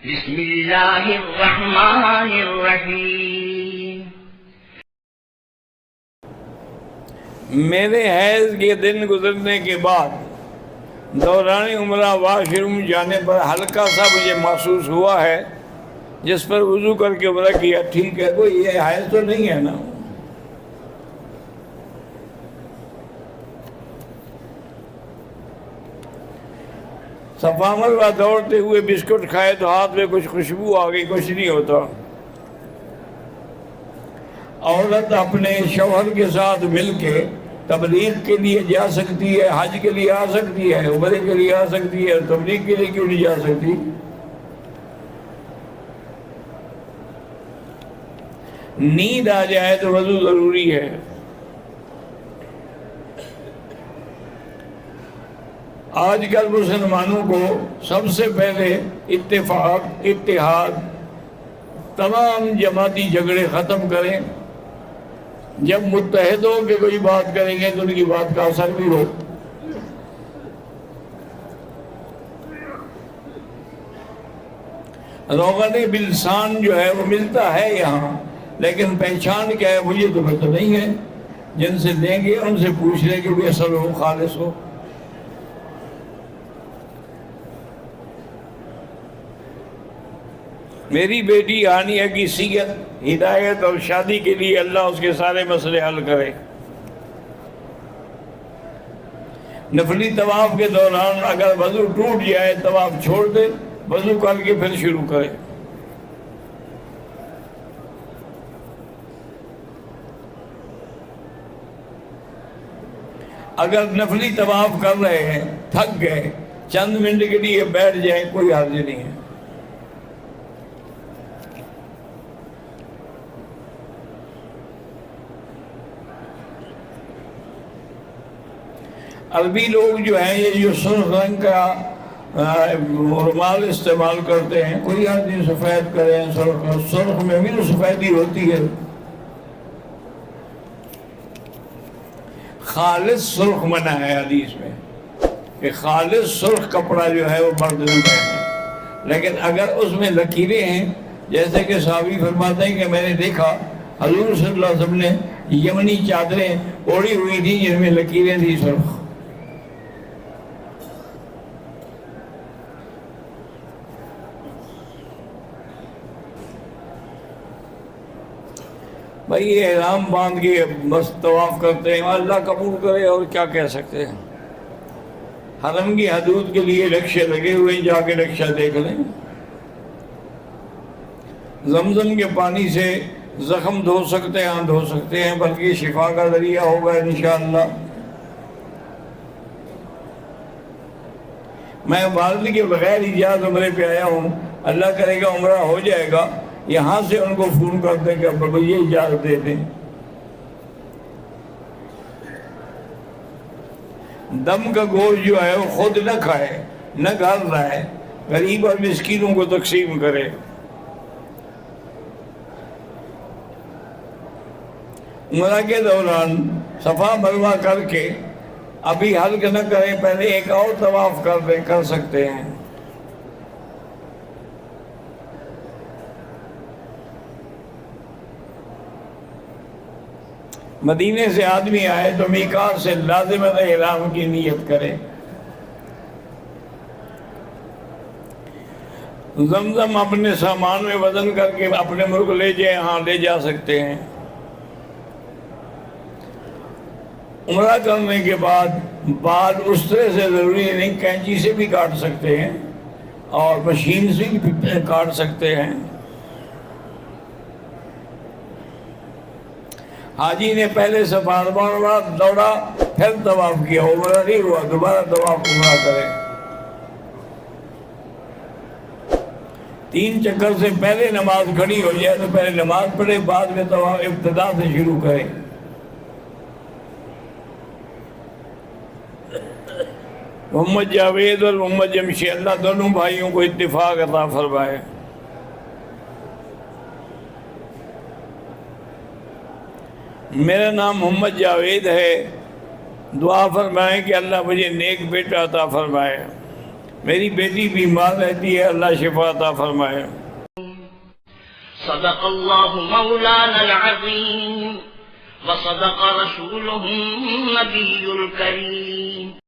بسم اللہ الرحمن الرحیم۔ میرے حیض کے دن گزرنے کے بعد دوران عمرہ واش روم جانے پر ہلکا سا مجھے محسوس ہوا ہے، جس پر وضو کر کے عمرہ کیا۔ ٹھیک ہے، کوئی یہ حیض تو نہیں ہے نا؟ صفا مروا دوڑتے ہوئے بسکٹ کھائے تو ہاتھ میں کچھ خوشبو آ گئی، کچھ نہیں ہوتا۔ عورت اپنے شوہر کے ساتھ مل کے تبلیغ کے لیے جا سکتی ہے، حج کے لیے آ سکتی ہے، عمرے کے لیے آ سکتی ہے، تبلیغ کے لیے کیوں نہیں جا سکتی؟ نیند آ جائے تو وضو ضروری ہے۔ آج کل مسلمانوں کو سب سے پہلے اتفاق، اتحاد، تمام جماعتی جھگڑے ختم کریں۔ جب متحد ہو کے کوئی بات کریں گے تو ان کی بات کا اثر بھی ہو۔ روغن بلسان جو ہے وہ ملتا ہے یہاں، لیکن پہچان کیا ہے مجھے تو پتہ نہیں ہے۔ جن سے لیں گے ان سے پوچھ لیں کہ وہ اصل ہو، خالص ہو۔ میری بیٹی ہانیہ کی صحت، ہدایت اور شادی کے لیے اللہ اس کے سارے مسئلے حل کرے۔ نفلی طواف کے دوران اگر وضو ٹوٹ جائے طواف چھوڑ دے، وضو کر کے پھر شروع کرے۔ اگر نفلی طواف کر رہے ہیں، تھک گئے، چند منٹ کے لیے بیٹھ جائیں، کوئی حرج نہیں ہے۔ عربی لوگ جو ہیں یہ جو سرخ رنگ کا رومال استعمال کرتے ہیں، کوئی آدمی سفید کریں، سرخ میں بھی تو سفیدی ہوتی ہے۔ خالص سرخ منع ہے حدیث میں کہ خالص سرخ کپڑا جو ہے وہ مرد نہ پہنے، لیکن اگر اس میں لکیریں ہیں، جیسے کہ صحابی فرماتے ہیں کہ میں نے دیکھا حضور صلی اللہ علیہ وسلم نے یمنی چادریں اوڑھی ہوئی تھی جن میں لکیریں تھی سرخ۔ بھائی یہ احرام باندھ کے بس طواف کرتے ہیں، اللہ قبول کرے، اور کیا کہہ سکتے ہیں۔ حرم کی حدود کے لیے رکشے لگے ہوئے، جا کے رکشہ دیکھ لیں۔ زمزم کے پانی سے زخم دھو سکتے ہیں، دھو سکتے ہیں، بلکہ شفا کا ذریعہ ہوگا انشاءاللہ۔ میں والد کے بغیر اجازت عمرے پہ آیا ہوں، اللہ کرے گا عمرہ ہو جائے گا، یہاں سے ان کو فون کر دیں کہ ابا یہ اجازت دے دیں۔ دم کا گوشت جو ہے وہ خود نہ کھائے، نہ گھر لائے، غریب اور مسکینوں کو تقسیم کرے۔ عمرہ کے دوران صفا مروہ کر کے ابھی حلق نہ کریں، پہلے ایک اور طواف کر سکتے ہیں۔ مدینے سے آدمی آئے تو میقات سے لازماً احرام کی نیت کرے۔ زمزم اپنے سامان میں وزن کر کے اپنے ملک لے جائیں، ہاں لے جا سکتے ہیں۔ عمرہ کرنے کے بعد بال اس طرح سے ضروری نہیں، کینچی سے بھی کاٹ سکتے ہیں اور مشین سے بھی کاٹ سکتے ہیں۔ حاجی نے پہلے صفا مروا دوڑا، پھر طواف کیا، عمرہ نہیں ہوا، دوبارہ طواف عمرہ کرے۔ 3 چکر سے پہلے نماز کھڑی ہو جائے تو پہلے نماز پڑھے، بعد میں طواف ابتدا سے شروع کرے۔ محمد جاوید اور محمد جمشید، اللہ دونوں بھائیوں کو اتفاق عطا فرمائے۔ میرا نام محمد جاوید ہے، دعا فرمائیں کہ اللہ مجھے نیک بیٹا عطا فرمائے۔ میری بیٹی بیمار رہتی ہے، اللہ شفا عطا فرمائے۔ صدق اللہ مولانا العظیم وصدق رسولہ النبی الکریم۔